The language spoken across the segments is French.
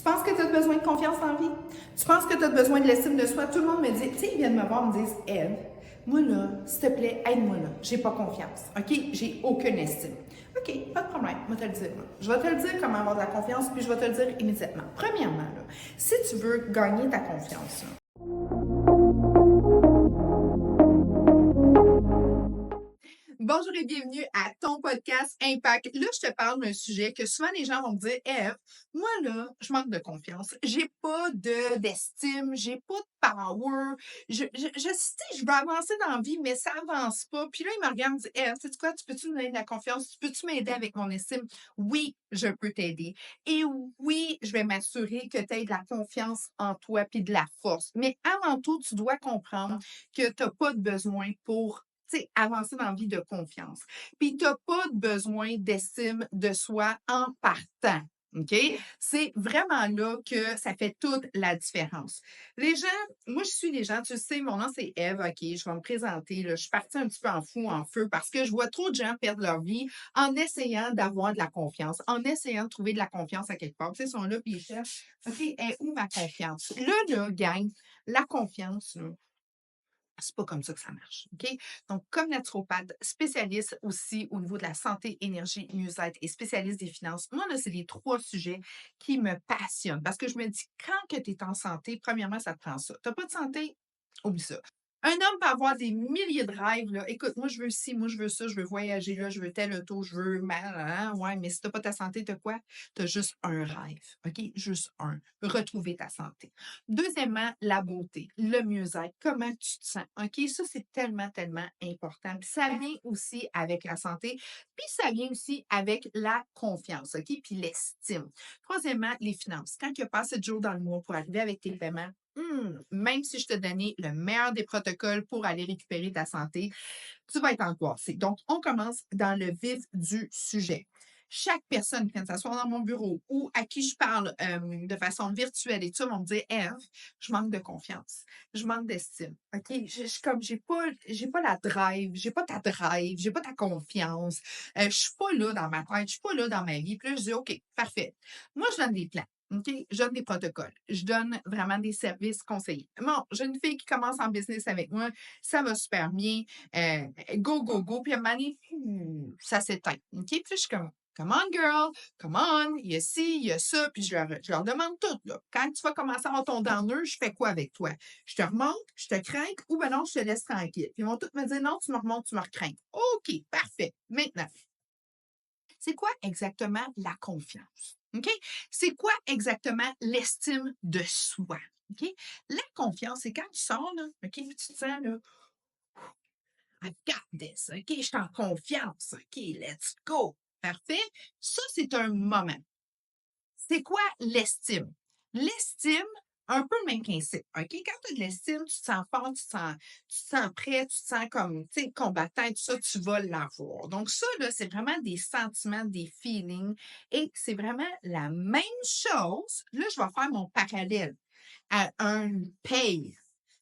penses que tu as besoin de confiance en vie? Tu penses que tu as besoin de l'estime de soi? Tout le monde me dit, tu sais, ils viennent me voir, me disent, Eve, moi là, s'il te plaît, aide-moi là. J'ai pas confiance. OK? J'ai aucune estime. OK, pas de problème. Je vais te le dire. Je vais te le dire comment avoir de la confiance, puis je vais te le dire immédiatement. Premièrement, là, si tu veux gagner ta confiance, là, bonjour et bienvenue à ton podcast Impact. Là, je te parle d'un sujet que souvent les gens vont me dire, Eve, moi là, je manque de confiance. J'ai pas d'estime, j'ai pas de power. Je veux avancer dans la vie, mais ça avance pas. Puis là, ils me regardent et me disent, Eve, sais-tu quoi, tu peux-tu me donner de la confiance? Tu peux-tu m'aider avec mon estime? Oui, je peux t'aider. Et oui, je vais m'assurer que tu aies de la confiance en toi puis de la force. Mais avant tout, tu dois comprendre que tu n'as pas de besoin pour avancer dans la vie de confiance. Puis, tu n'as pas besoin d'estime de soi en partant. OK? C'est vraiment là que ça fait toute la différence. Les gens, moi, je suis les gens, tu sais, mon nom, c'est Eve, OK, je vais me présenter, là, je suis partie un petit peu en fou, en feu, parce que je vois trop de gens perdre leur vie en essayant d'avoir de la confiance, en essayant de trouver de la confiance à quelque part. Tu sais, ils sont là, puis ils cherchent, OK, est où ma confiance? Là, gang, la confiance, là, c'est pas comme ça que ça marche, OK? Donc, comme naturopathe, spécialiste aussi au niveau de la santé, énergie, mieux-être et spécialiste des finances, moi, là, c'est les 3 sujets qui me passionnent parce que je me dis, quand que tu es en santé, premièrement, ça te prend ça. Tu pas de santé? Oublie ça. Un homme peut avoir des milliers de rêves, là. Écoute, moi, je veux ci, moi, je veux ça, je veux voyager là, je veux tel auto, je veux mal, hein, ouais, mais si t'as pas ta santé, t'as quoi? T'as juste un rêve, OK? Juste un. Retrouver ta santé. Deuxièmement, la beauté, le mieux-être, comment tu te sens. OK, ça, c'est tellement, tellement important. Puis ça vient aussi avec la santé, puis ça vient aussi avec la confiance, OK, puis l'estime. Troisièmement, les finances. Quand il n'y a pas assez de jours dans le mois pour arriver avec tes paiements, même si je te donnais le meilleur des protocoles pour aller récupérer ta santé, tu vas être angoissé. Donc, on commence dans le vif du sujet. Chaque personne qui vient de s'asseoir dans mon bureau ou à qui je parle de façon virtuelle et tout ça vont me dire, Eve, je manque de confiance, je manque d'estime. OK? Comme j'ai pas la drive, j'ai pas ta drive, j'ai pas ta confiance. Je suis pas là dans ma tête, je suis pas là dans ma vie. Puis là, je dis, OK, parfait. Moi, je donne des plans. OK? Je donne des protocoles. Je donne vraiment des services conseillés. Bon, j'ai une fille qui commence en business avec moi. Ça va super bien. Go, go, go. Puis à un moment donné, ça s'éteint. OK? Puis là, je suis comme, come on, girl, come on, il y a ci, il y a ça. Puis je leur demande tout. Là. Quand tu vas commencer à avoir ton downer, je fais quoi avec toi? Je te remonte, je te crains ou ben non, je te laisse tranquille. Puis ils vont tous me dire, non, tu me remontes, tu me recrains. OK, parfait. Maintenant, c'est quoi exactement la confiance? OK? C'est quoi exactement l'estime de soi? OK? La confiance, c'est quand tu sors, là, OK, tu te sens, là, I got this. OK, je suis en confiance. OK, let's go. Parfait. Ça, c'est un moment. C'est quoi l'estime? L'estime, un peu le même principe. OK? Quand tu as de l'estime, tu te sens fort, tu te sens prêt, tu te sens comme, tu sais, combattant, tout ça, tu vas l'avoir. Donc, ça, là, c'est vraiment des sentiments, des feelings. Et c'est vraiment la même chose. Là, je vais faire mon parallèle à un paye. Tu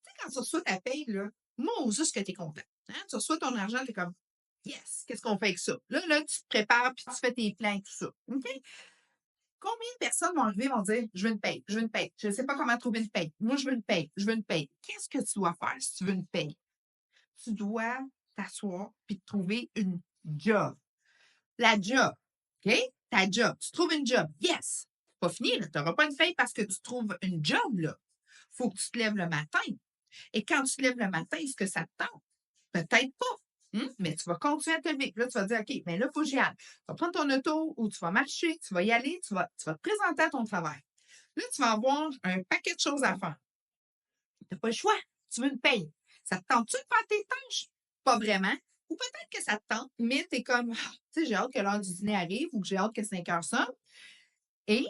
sais, quand tu reçois ta paye, là, moi, juste que tu es content. Hein? Tu reçois ton argent, tu es comme, yes, qu'est-ce qu'on fait avec ça? Là, tu te prépares, puis tu fais tes plans et tout ça. OK? Combien de personnes vont arriver et vont dire, je veux une paye, je veux une paye. Je ne sais pas comment trouver une paye. Moi, je veux une paye, je veux une paye. Qu'est-ce que tu dois faire si tu veux une paye? Tu dois t'asseoir puis te trouver une job. La job, OK? Ta job. Tu trouves une job. Yes! C'est pas fini, là. Tu n'auras pas une paye parce que tu trouves une job, là. Faut que tu te lèves le matin. Et quand tu te lèves le matin, est-ce que ça te tente? Peut-être pas. Mais tu vas continuer à te lever. Puis là, tu vas dire, OK, mais là, il faut que j'y aille. Tu vas prendre ton auto ou tu vas marcher, tu vas y aller, tu vas te présenter à ton travail. Là, tu vas avoir un paquet de choses à faire. Tu n'as pas le choix. Tu veux une paye. Ça te tente-tu de faire tes tâches? Pas vraiment. Ou peut-être que ça te tente, mais tu es comme, ah, tu sais, j'ai hâte que l'heure du dîner arrive ou que j'ai hâte que 5 heures sonne. Et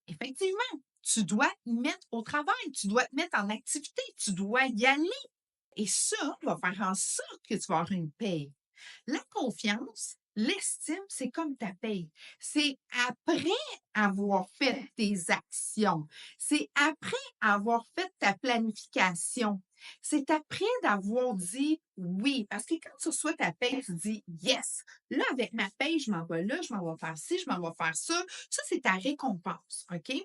effectivement, tu dois te mettre au travail, tu dois te mettre en activité, tu dois y aller. Et ça va faire en sorte que tu vas avoir une paye. La confiance, l'estime, c'est comme ta paye. C'est après avoir fait tes actions. C'est après avoir fait ta planification. C'est après d'avoir dit oui. Parce que quand tu reçois ta paye, tu dis yes. Là, avec ma paye, je m'en vais là, je m'en vais faire ci, je m'en vais faire ça. Ça, c'est ta récompense. OK?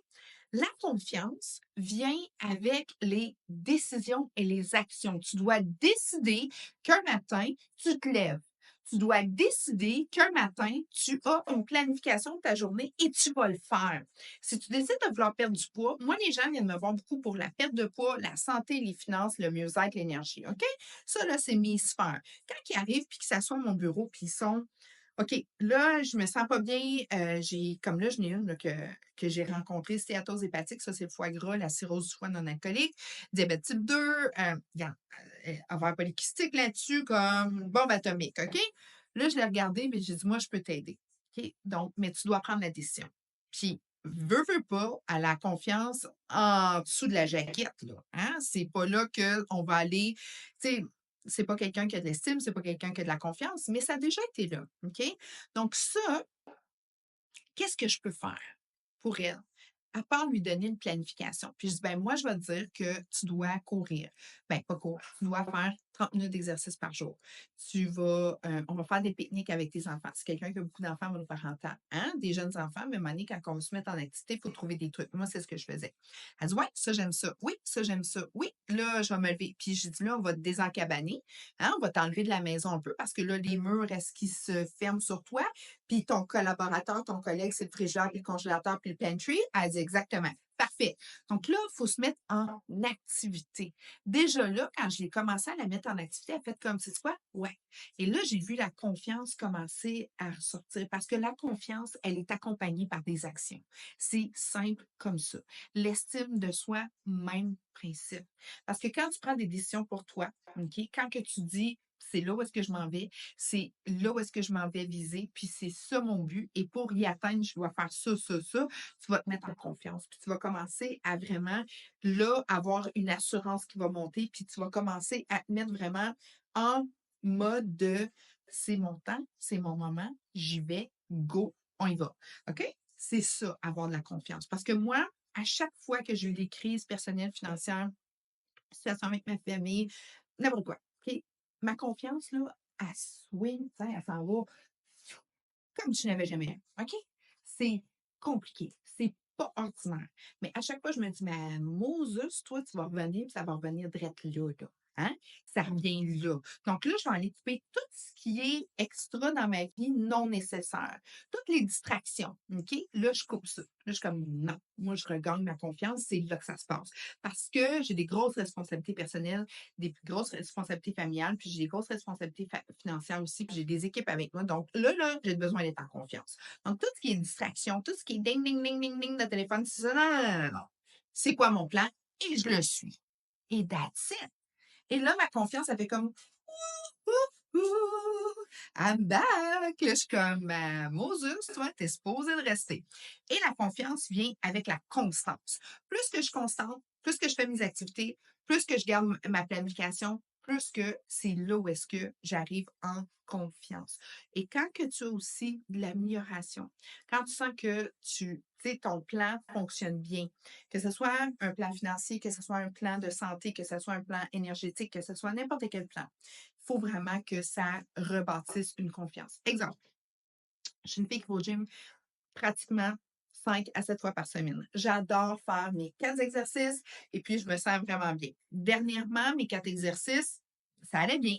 La confiance vient avec les décisions et les actions. Tu dois décider qu'un matin, tu te lèves. Tu dois décider qu'un matin, tu as une planification de ta journée et tu vas le faire. Si tu décides de vouloir perdre du poids, moi, les gens viennent me voir beaucoup pour la perte de poids, la santé, les finances, le mieux-être, l'énergie. OK? Ça, là, c'est mes sphères. Quand ils arrivent puis qu'ils s'assoient à mon bureau puis ils sont OK, là, je me sens pas bien. J'ai, comme là, je n'ai une là, que j'ai rencontrée, stéatose hépatique, ça, c'est le foie gras, la cirrhose du foie non alcoolique, diabète type 2, ovaire polycystique là-dessus, comme bombe atomique. OK? Là, je l'ai regardé, mais j'ai dit, moi, je peux t'aider. OK? Donc, mais tu dois prendre la décision. Puis, veux pas, à la confiance en dessous de la jaquette, là. Hein? C'est pas là qu'on va aller. Tu sais, c'est pas quelqu'un qui a de l'estime, c'est pas quelqu'un qui a de la confiance, mais ça a déjà été là. OK? Donc, ça, qu'est-ce que je peux faire pour elle? À part lui donner une planification. Puis je dis, ben moi, je vais te dire que tu dois courir. Ben, pas courir. Tu dois faire 30 minutes d'exercice par jour. On va faire des pique-niques avec tes enfants. Si quelqu'un qui a beaucoup d'enfants, va nous faire entendre. Hein? Des jeunes enfants, mais à un moment donné, quand on veut se mettre en activité, il faut trouver des trucs. Moi, c'est ce que je faisais. Elle dit, ouais, ça, j'aime ça. Oui, ça, j'aime ça. Oui, là, je vais me lever. Puis je dis, là, on va te désencabaner. Hein? On va t'enlever de la maison un peu parce que là, les murs, est-ce qu'ils se ferment sur toi? Puis ton collaborateur, ton collègue, c'est le frigidaire, puis le congélateur, puis le pantry. Elle dit exactement. Parfait. Donc là, il faut se mettre en activité. Déjà là, quand j'ai commencé à la mettre en activité, elle a fait comme, c'est quoi? Ouais. Et là, j'ai vu la confiance commencer à ressortir parce que la confiance, elle est accompagnée par des actions. C'est simple comme ça. L'estime de soi, même principe. Parce que quand tu prends des décisions pour toi, OK, quand que tu dis, c'est là où est-ce que je m'en vais, c'est là où est-ce que je m'en vais viser, puis c'est ça mon but. Et pour y atteindre, je dois faire ça, ça, ça. Tu vas te mettre en confiance. Puis tu vas commencer à vraiment, là, avoir une assurance qui va monter. Puis tu vas commencer à te mettre vraiment en mode de c'est mon temps, c'est mon moment, j'y vais, go, on y va. OK? C'est ça, avoir de la confiance. Parce que moi, à chaque fois que j'ai eu des crises personnelles, financières, situation avec ma famille, n'importe quoi. OK? Ma confiance, là, elle swing, tu sais, elle s'en va comme tu n'avais jamais eu. OK? C'est compliqué. C'est pas ordinaire. Mais à chaque fois, je me dis, mais Moses, toi, tu vas revenir, puis ça va revenir direct là, là. Hein? Ça revient là. Donc là, je vais aller couper tout ce qui est extra dans ma vie non nécessaire. Toutes les distractions. OK? Là, je coupe ça. Là, je suis comme, non. Moi, je regagne ma confiance. C'est là que ça se passe. Parce que j'ai des grosses responsabilités personnelles, des grosses responsabilités familiales, puis j'ai des grosses responsabilités financières aussi, puis j'ai des équipes avec moi. Donc là, j'ai besoin d'être en confiance. Donc, tout ce qui est distraction, tout ce qui est ding, ding, ding, ding, ding de téléphone, c'est ça, non, non, non, non, non. C'est quoi mon plan? Et je le suis. Et that's it. Et là, ma confiance, elle fait comme ouh, ouh, I'm back. Là, je suis comme Moses, toi, t'es supposé de rester. Et la confiance vient avec la constance. Plus que je constante, plus que je fais mes activités, plus que je garde ma planification, plus que c'est là où est-ce que j'arrive en confiance. Et quand que tu as aussi de l'amélioration, quand tu sens que tu sais, ton plan fonctionne bien, que ce soit un plan financier, que ce soit un plan de santé, que ce soit un plan énergétique, que ce soit n'importe quel plan, il faut vraiment que ça rebâtisse une confiance. Exemple, je suis une fille qui va au gym pratiquement 5 à 7 fois par semaine. J'adore faire mes 4 exercices et puis je me sens vraiment bien. Dernièrement, mes 4 exercices, ça allait bien.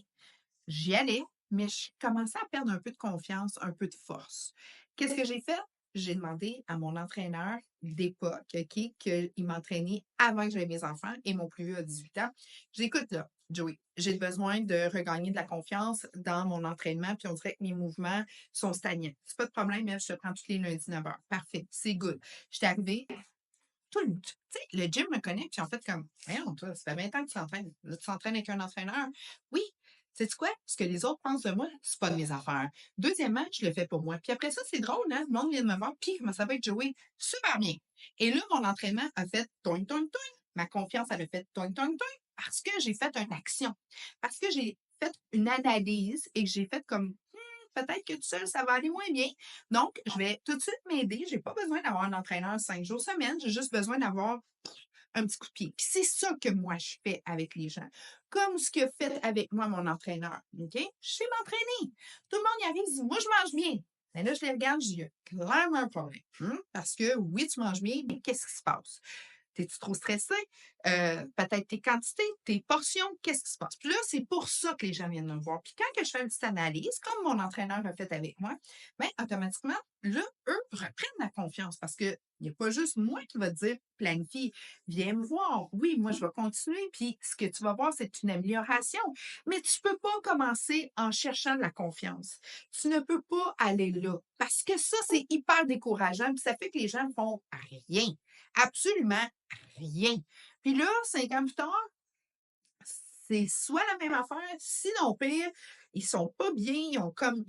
J'y allais, mais je commençais à perdre un peu de confiance, un peu de force. Qu'est-ce que j'ai fait? J'ai demandé à mon entraîneur d'époque, OK, qu'il m'entraînait avant que j'aie mes enfants et mon plus vieux a 18 ans. J'écoute là, Joey, j'ai besoin de regagner de la confiance dans mon entraînement, puis on dirait que mes mouvements sont stagnants. C'est pas de problème, mais je te prends tous les lundis 9h. Parfait, c'est good. J'étais arrivée, tu sais, le gym me connaît, puis en fait, comme, voyons, toi, ça fait 20 ans que tu t'entraînes. Là, tu t'entraînes avec un entraîneur. Oui, sais-tu quoi? Ce que les autres pensent de moi, c'est pas de mes affaires. Deuxièmement, je le fais pour moi. Puis après ça, c'est drôle, hein? Le monde vient de me voir, puis comment ça va être joué? Super bien. Et là, mon entraînement a fait toing, toing, toing. Ma confiance, elle a fait toing, toing, toing. Parce que j'ai fait une action. Parce que j'ai fait une analyse et que j'ai fait comme, peut-être que tout seul, ça va aller moins bien. Donc, je vais tout de suite m'aider. J'ai pas besoin d'avoir un entraîneur 5 jours semaine. J'ai juste besoin d'avoir un petit coup de pied. Puis c'est ça que moi, je fais avec les gens. Comme ce que fait avec moi mon entraîneur. OK? Je sais m'entraîner. Tout le monde y arrive, il dit, moi, je mange bien. Mais là, je les regarde, je dis, il y a clairement un problème. Parce que oui, tu manges bien, mais qu'est-ce qui se passe? T'es-tu trop stressé? Peut-être tes quantités, tes portions, qu'est-ce qui se passe? Puis là, c'est pour ça que les gens viennent me voir. Puis quand que je fais une petite analyse, comme mon entraîneur a fait avec moi, bien, automatiquement, là, eux reprennent la confiance parce que il n'y a pas juste moi qui va te dire planifie, viens me voir. Oui, moi, je vais continuer. Puis ce que tu vas voir, c'est une amélioration. Mais tu ne peux pas commencer en cherchant de la confiance. Tu ne peux pas aller là. Parce que ça, c'est hyper décourageant. Puis ça fait que les gens font rien. Absolument rien. Puis là, 5 ans plus tard, c'est soit la même affaire, sinon pire, ils sont pas bien, ils ont comme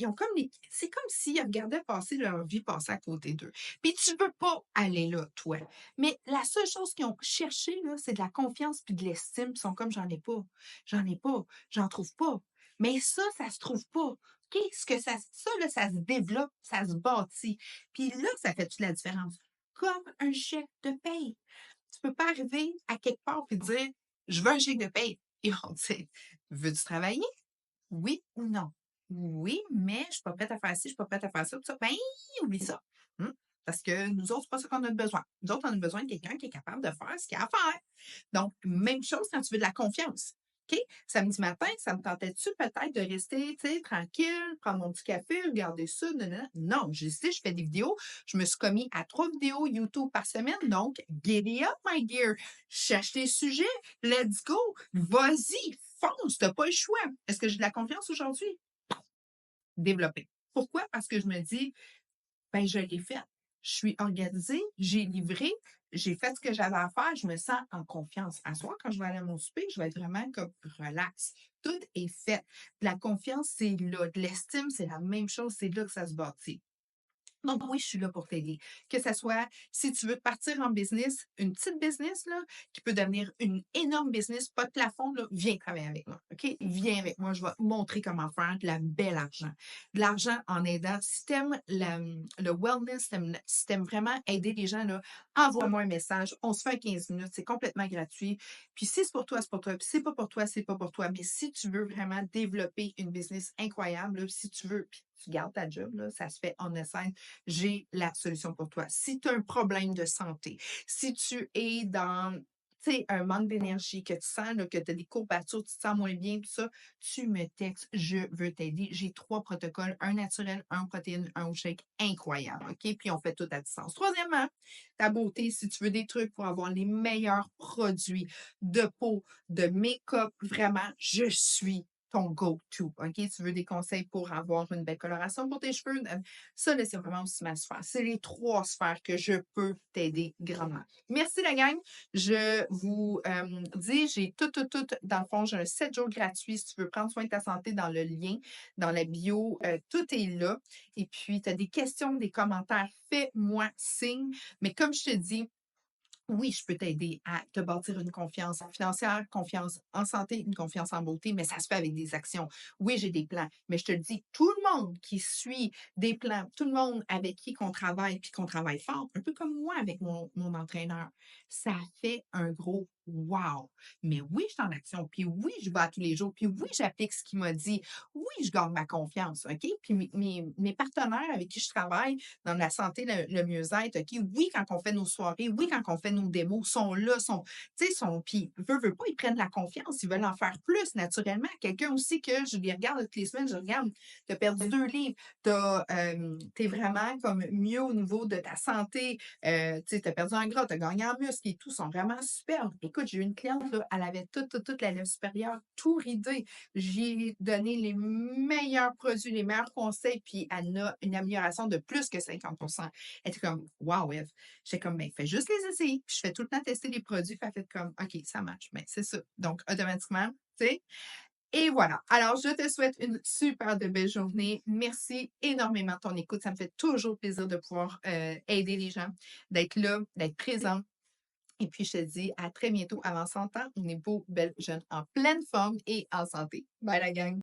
c'est comme s'ils regardaient passer leur vie passer à côté d'eux. Puis tu peux pas aller là, toi. Mais la seule chose qu'ils ont cherché, là, c'est de la confiance puis de l'estime. Ils sont comme j'en ai pas, j'en trouve pas. Mais ça se trouve pas. OK? Ce que ça, là, ça se développe, ça se bâtit. Puis là, ça fait toute la différence. Comme un chèque de paye. Tu peux pas arriver à quelque part et dire je veux un chèque de paye. Ils vont dire veux-tu travailler? Oui ou non? Oui, mais je suis pas prête à faire ci, je suis pas prête à faire ça, tout ça. Ben, oublie ça. Hmm? Parce que nous autres, c'est pas ça qu'on a besoin. Nous autres, on a besoin de quelqu'un qui est capable de faire ce qu'il a à faire. Donc, même chose quand tu veux de la confiance. OK? Samedi matin, ça me tentait-tu peut-être de rester, tu sais, tranquille, prendre mon petit café, regarder ça? Non, non, non. Non, j'ai décidé, je fais des vidéos. Je me suis commis à 3 vidéos YouTube par semaine. Donc, giddy up, my dear. Cherche tes sujets. Let's go. Vas-y, fonce. T'as pas le choix. Est-ce que j'ai de la confiance aujourd'hui? Développer. Pourquoi? Parce que je me dis, ben, je l'ai fait. Je suis organisée, j'ai livré, j'ai fait ce que j'avais à faire, je me sens en confiance. À soir, quand je vais aller à mon souper, je vais être vraiment comme relax. Tout est fait. De la confiance, c'est là. De l'estime, c'est la même chose, c'est là que ça se bâtit. Donc oui, je suis là pour t'aider. Que ça soit, si tu veux partir en business, une petite business là, qui peut devenir une énorme business, pas de plafond, là, viens travailler avec moi. OK? Viens avec moi, je vais te montrer comment faire de la belle argent. De l'argent en aidant. Si tu aimes le wellness, si tu aimes vraiment aider les gens, là, envoie-moi un message. On se fait un 15 minutes, c'est complètement gratuit. Puis si c'est pour toi, c'est pour toi. Puis si c'est pas pour toi, c'est pas pour toi. Mais si tu veux vraiment développer une business incroyable, là, si tu veux, puis tu gardes ta job, là, ça se fait en scène, j'ai la solution pour toi. Si tu as un problème de santé, si tu es dans tu sais, un manque d'énergie, que tu sens là, que tu as des courbatures, tu te sens moins bien, tout ça, tu me textes, je veux t'aider. J'ai 3 protocoles, un naturel, un protéine, un au shake, incroyable, OK? Puis on fait tout à distance. Troisièmement, ta beauté, si tu veux des trucs pour avoir les meilleurs produits de peau, de make-up, vraiment, je suis ton go-to, OK? Tu veux des conseils pour avoir une belle coloration pour tes cheveux? Ça, là, c'est vraiment aussi ma sphère. C'est les 3 sphères que je peux t'aider grandement. Merci la gang. Je vous dis, j'ai tout, dans le fond, j'ai un 7 jours gratuit si tu veux prendre soin de ta santé dans le lien, dans la bio, tout est là. Et puis, tu as des questions, des commentaires, fais-moi signe. Mais comme je te dis, oui, je peux t'aider à te bâtir une confiance financière, confiance en santé, une confiance en beauté, mais ça se fait avec des actions. Oui, j'ai des plans, mais je te le dis, tout le monde qui suit des plans, tout le monde avec qui qu'on travaille, puis qu'on travaille fort, un peu comme moi avec mon entraîneur, ça fait un gros wow. Mais oui, je suis en action, puis oui, je vais à tous les jours, puis oui, j'applique ce qu'il m'a dit. Oui, je gagne ma confiance, OK? Puis mes partenaires avec qui je travaille dans la santé, le mieux-être, OK? Oui, quand on fait nos soirées, oui, quand on fait nos démos, sont là, tu sais, puis veut pas, ils prennent la confiance, ils veulent en faire plus naturellement. Quelqu'un aussi que je les regarde toutes les semaines, je regarde, tu as perdu 2 livres, t'es vraiment comme mieux au niveau de ta santé, tu sais, tu as perdu en gras, tu as gagné en muscle et tout, sont vraiment superbes. Écoute, j'ai eu une cliente, là, elle avait toute la lèvre supérieure, tout ridé. J'ai donné les meilleurs produits, les meilleurs conseils, puis elle a une amélioration de plus que 50. Elle était comme, wow, Eve. J'étais comme, ben, fais juste les essayer. Puis je fais tout le temps tester les produits. Puis elle fait comme, OK, ça marche. Ben, c'est ça. Donc, automatiquement, tu sais. Et voilà. Alors, je te souhaite une super de belle journée. Merci énormément de ton écoute. Ça me fait toujours plaisir de pouvoir aider les gens, d'être là, d'être présent. Et puis, je te dis à très bientôt avant 100 ans. On est beau, belle, jeune, en pleine forme et en santé. Bye la gang!